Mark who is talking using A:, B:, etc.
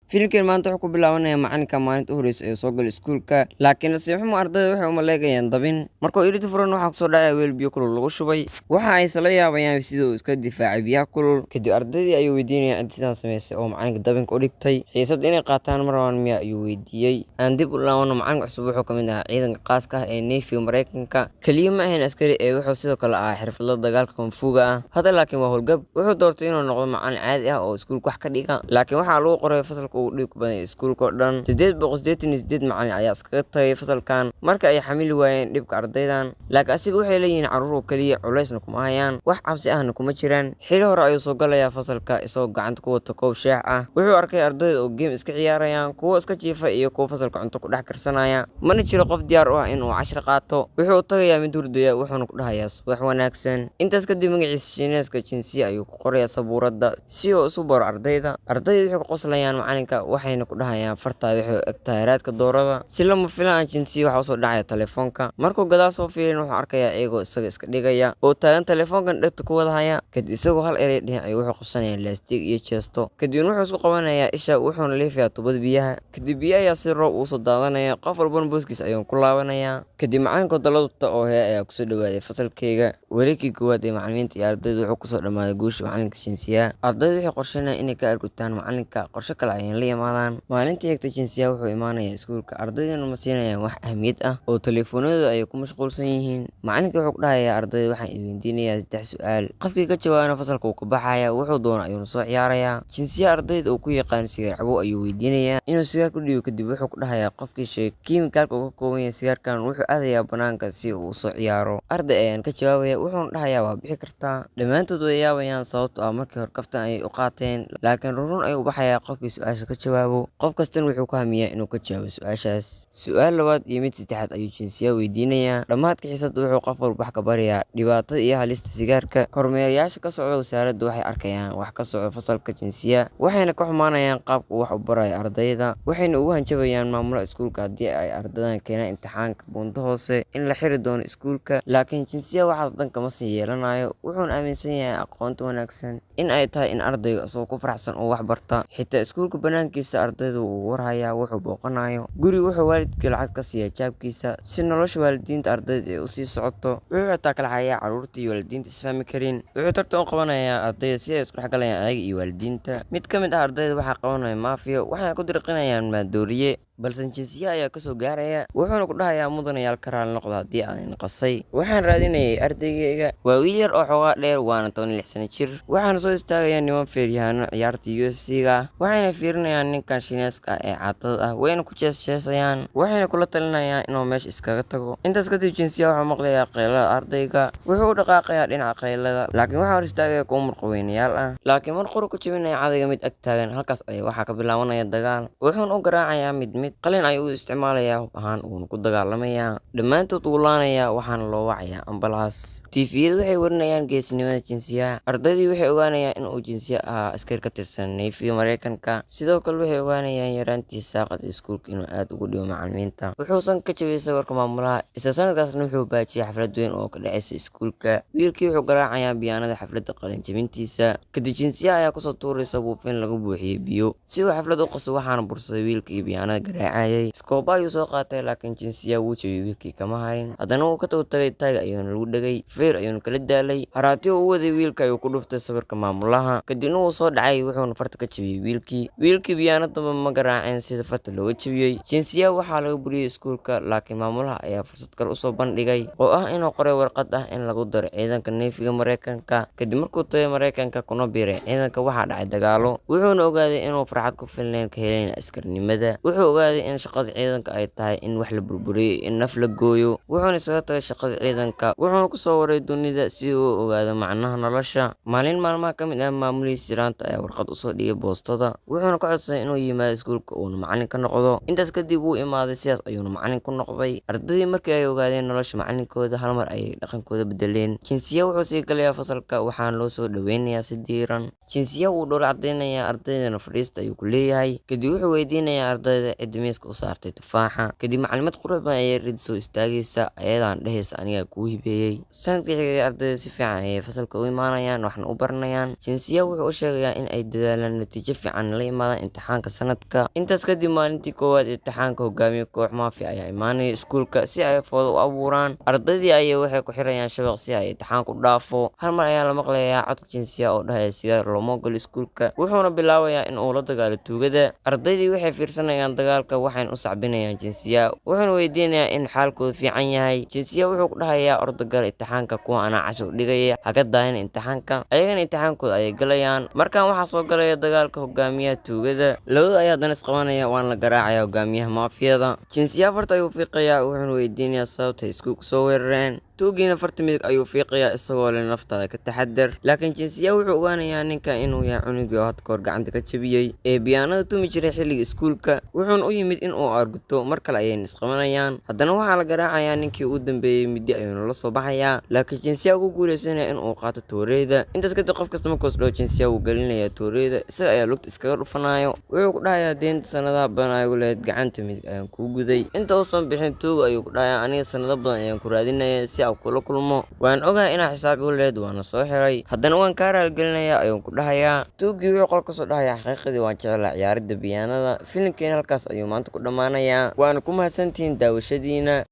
A: Filimkan maanta wuxuu ku bilaabanayaa macalinka maalinta u horeysa ee soo galay iskuulka, laakiin nasiib xumo ardayda waxay u maleegayaan dabin. Markuu iridda furan waxaa kusoo dhacaya weel biyo kulul lagu shubay. Waxa ayse la yaabayaan sida uu iska difaacay biyaha kulul. Kadib ardaydii ayuu weydiinayaan cidda sidaan samaysay oo macalinka dabinka u dhigtay. Xiisad inay qaataan ma rabaan miya ayuu weydiiyey. Aan dib u laabano, macalinka cusub wuxuu ka mid ahaa ciidanka khaaska ah ee Navy Mareykanka. Kaliya ma ahayn askari wuxuu sidoo kale ahaa xirfadle dagaalka koonfuga ah. Hadda laakiin waa howlgab. Wuxuu doortay inuu noqdo macalin caadi ah oo iskuulka wax ka dhiga. Laakiin waxaa lagu qoray fasalka uu dhib badan iskuulka oo dhan. 888 macalin ayaa iskaga tagay fasalkan marka ay xamili waayeen dhibka ardaydan. Laakiin asiga waxay leeyihiin carruur kaliya, culaysna kuma hayaan, wax cabsi ahna kuma jiraan. Xilli hore ayuu soo galayaa fasalka isagoo gacanta ku wata koob shaah ah. Wuxuu arkay ardayda oo game iska ciyaarayaan, kuwo iska jiifa iyo kuwo fasalka cunto ku dhex karsanaya. Mana jiro qof diyaar u ah inuu cashar qaato. Wuxuu u tagayaa mid hurdaya wuxuuna ku dhahayaa subax wanaagsan. Intaas kadib magaciisa Shiineeska jinsiya ayuu ku qorayaa sabuuradda si uu isu baro ardayda. Ardaydu waxay ku qoslayaan macalinka waxayna ku dhahayaan fartaa waxay eg tahay raadka doorada. Si lama filaan jinsiya waxa usoo dhacaya telefoonka. Markuu gadaal soo fiirin wuxuu arkayaa iyagoo isaga iska dhigaya oo taagan telefoonkan dhegta ku wada haya. Kadib isagoo hal eray dhihin ayuu wuxuu qabsanayaa laastig iyo jeesto. Kadibna wuxuu isku qabanayaa isha wuxuuna leefayaa tubada biyaha. Kadib biyaha ayaa si roob ugu soo daadanaya. Qof walbana booskiisa ayuu ku laabanayaa. Kadib macalinka dalada oo hee ayaa kusoo dhawaaday fasalkayga. Wareegkii koowaad ee macalimiinta iyo ardaydu wuxuu kusoo dhamaaday guusha macalinka jinsiya. Ardaydu waxay qorsheynayaan inay ka argutaan macalinka, qorshe kale ayay la yimaadaan. Maalintii xigta jinsiya wuxuu imaanayaa iskuulka. Ardayduna ma siinayaan wax ahmiyad ah oo telefoonadooda ayay ku mashquulsan yihiin. Macalinka wuxuu ku dhahayaa ardayda waxaan idin weydiinayaa 3 su'aal. Qofkii ka jawaabana fasalka wuu ka baxayaa, wuxuu doono ayuuna soo ciyaarayaa. Jinsiya ardayda uu ku yaqaan sigaar cabo ayuu weydiinayaa inuu sigaar ku dhiibo. Kadib wuxuu ku dhahayaa qofkii sheeg kiimikaalka uu ka kooban yahay sigaarkan wuxuu aadayaa banaanka si uu u soo ciyaaro. Arday ayaan ka jawaabaya wuxuuna dhahayaa waa bixi kartaa. Dhammaantood way yaabayaan sababtoo ah markii hore kaftan ayay u qaateen, laakiin run ayuu u baxayaa qofkii su'aasha ka jawaabo. Qof kastana wuxuu ku hamiyaa inuu ka jawaabo su'aashaas. Su'aal labaad iyo mid saddexaad ayuu jinsiya weydiinayaa. Dhammaadka xiisadda wuxuu qof walba wax ka barayaa dhibaatada iyo halista sigaarka. Kormeerayaasha ka socda wasaaradda waxay arkayaan wax ka socda fasalka jinsiya, waxayna ka xumaanayaan qaabka uu wax u barayo ardayda. Waxayna ugu hanjabayaan maamulaha iskuulka haddii ay ardaydan keenaan imtixaanka buunta hoose in la xiri doono iskuulka. Laakiin jinsiya waxaas dhan kama sii yeelanayo. Wuxuuna aaminsan yahay aqoonta wanaagsan in ay tahay in ardayga isagoo ku faraxsan oo wax barta. Xitaa iskuulka banaankiisa ardaydu wuu warhayaa wuxuu booqanayo. Guriga wuxuu waalidkii lacag ka siiyaa jaabkiisa si nolosha waalidiinta ardayda ay u sii socoto. Wuxuu xitaa kala xayaa carruurta iyo waalidiinta isfahmi karin. Wuxuu tartan u qabanayaa ardayda si ay isku dhexgalayaan ayaga iyo waalidiinta. Mid ka mid ah ardayda waxaa qabanaya maafiyo, waxayna ku dirqinayaan maadooriye. balse jinsiya ayaa kasoo gaaraya wuxuuna ku dhahayaa mudanayaal ka raali noqda haddii aan qasay. Waxaan raadinayay ardaygayga, waa wiil yar oo xoogaa dheer waana 16 sano jir. Waxaana soo istaagaya niman feeryahaano ciyaarta UFC-ga, waxayna fiirinayaan ninkan Shiineeska ah ee caatada ah, wayna ku jeesjeesayaan, waxayna kula talinayaan inuu meesha iskaga tago. Intaas kadib jinsiya wuxuu maqlayaa qaylada ardayga, wuxuu u dhaqaaqayaa dhinaca qaylada, laakiin waxaa hor istaagaya kuwo murqaweynayaal ah. Laakiin mar qura ku jebinaya cadayga mid ag taagan, halkaas ayaa waxaa ka bilaabanaya dagaal. Wuxuuna u garaacayaa mid qalin ayuu u isticmaalayaa hub ahaan uuna ku dagaalamayaa. Dhammaantood wuu laanayaa waxaana loo wacayaa ambalaas. Tiifiyada waxay warinayaan geesinimada jinsiya. Ardaydii waxay ogaanayaan in uu jinsiya ahaa askari ka tirsan Navy Mareykanka. Sidoo kale waxay ogaanayaan yaraantiisa qad iskuulka inuu aad ugu dhibo macallimiinta. Wuxuusan ka jabiyay sawirka maamulaha. Isla sanadkaasna wuxuu baajiyay xaflad weyn oo ka dhacaysa iskuulka. Wiilkii wuxuu garaacayaa biyaanada xafladda qalin jabintiisa. Kadib jinsiya ayaa kusoo tuuraysa buufin lagu buuxiyey biyo si uu xaflad u qaso, waxaana bursaday wiilkii biyaanada garaacayay. Iskooba ayuu soo qaatay laakiin jinsiya wuu jabiyay wiilkii kama harin. Haddana wuu ka tagay taag ayuuna lagu dhagay, feer ayuuna kala daalay. Haraati uu waday wiilka ayuu ku dhuftay sawirka maamulaha. Kadibna wuu soo dhacay wuxuuna farta ka jabiyey wiilkii biyaanadaba ma garaaceen sida farta looga jabiyey. Jinsiya waxaa laga buriyey iskuulka, laakiin maamulaha ayaa fursad kale usoo bandhigay oo ah inuu qoray warqad ah in lagu daro ciidanka Navy-ga Mareykanka. Kadib markuu tagay Mareykanka kuna biiray ciidanka, waxaa dhacay dagaalo. Wuxuuna ogaaday inuu farxad ku filnayn ka helin askarnimada. Wuxuu ogaaday in shaqada ciidanka ay tahay in wax la burburiyo, in naf la gooyo. Wuxuuna isaga tagay shaqada ciidanka, wuxuuna ku soo waray dunida si uu u ogaado macnaha nolosha. Maalin maalmaha ka mid ah maamulihiisa jiraanta ayaa warqad usoo dhigay boostada, wuxuuna ka codsaday inuu yimaado iskuulka uuna macallin ka noqdo. Intaas kadib wuu imaaday, sidaas ayuuna macallin ku noqday. Ardaydii markii ay ogaadeen nolosha macallinkooda, hal mar ayay dhaqankooda bedeleen. Jinsiya wuxuu sii galayaa fasalka, waxaana loo soo dhaweynayaa si diiran. Jinsiya wuu dhoola cadeynayaa, ardaydana fadhiista ayuu ku leeyahay. Kadib wuxuu weydiinayaa ardayda cidda gacanta miiska u saartay tufaaxa. Kadib maclimad qurux badan ayay rid soo istaagaysa ayadaan dhehaysa aniga kuu hibeeyey. Sanadkii xigay ardayda si fiican ayay fasalka u imaanayaan waxna u baranayaan. Jinsiya wuxuu u sheegayaa in ay dadaalaan natiijo fiican la yimaadaan imtixaanka sanadka. Intaas kadib maalintii koowaad imtixaanka hogaamiye koox maafi ayaa imaanaya iskuulka si ay foodo u abuuraan. Ardaydii ayay waxay ku xirayaan shabaq si ay imtixaanka u dhaafo. Hal mar ayaa la maqlayaa codka jinsiya oo dhahaya sigaar looma ogolo iskuulka, wuxuuna bilaabayaa in uu la dagaalo tuugada. Ardaydii waxay fiirsanayaan dagaalka waxayna u sacbinayaan jinsiya, wuxuuna weydiinayaa in xaalkoodu fiican yahay. Jinsiya wuxuu ku dhahayaa ordagal imtixaanka kuwa anaa cashir dhigaya haga daahin imtixaanka. Ayagana imtixaankooda ayay galayaan. Markaan waxaa soo galaya dagaalka hogaamiyaha tuugada, labada ayaa dan isqabanaya waana la garaacaya hogaamiyaha maafiyada. Jinsiya farta ayuu fiiqayaa wuxuuna weydiinayaa sababta ay iskuulka soo weerareen. tuugiina farta midig ayuu fiiqayaa isagoo leh naftaada ka taxadar. Laakiin jinsiya wuxuu ogaanayaa ninka inuu yahay cunugii oo had koor gacanta ka jabiyey ee biyaanada tumi jiray xilliga iskuulka, wuxuuna u yimid in uu arguto. Mar kale ayay isqabanayaan, haddana waxaa la garaacayaa ninkii ugu dambeeyey midi ayuuna la soo baxayaa. Laakiin jinsiya ugu guuleysanaya in uu qaato tooreyda. Intaas kadib qof kasta markuus dhoo jinsiya uu gelinayaa tooreyda, isaga ayaa lugta iskaga dhufanayo. Wuxuu ku dhahayaa deenta sanadaha badan ayagu lehed gacanta midig ayaan kuu guday. Inta uusan bixin tuug ayuu ku dhahayaa aniga sanado badan ayaan ku raadinaya si aan kula kulmo, waan ogahay inaa xisaab u lehed waana soo xiray, haddana waan kaa raalgelinayaa ayuu ku dhahayaa. Tuugii wuxuu qolka soo dhahayaa xaqiiqadii waan jeclaa ciyaaridda biyaanada. Filimkeena halkaas ayuu maanta ku dhammaanayaa, waana ku mahadsantihiin daawashadiina.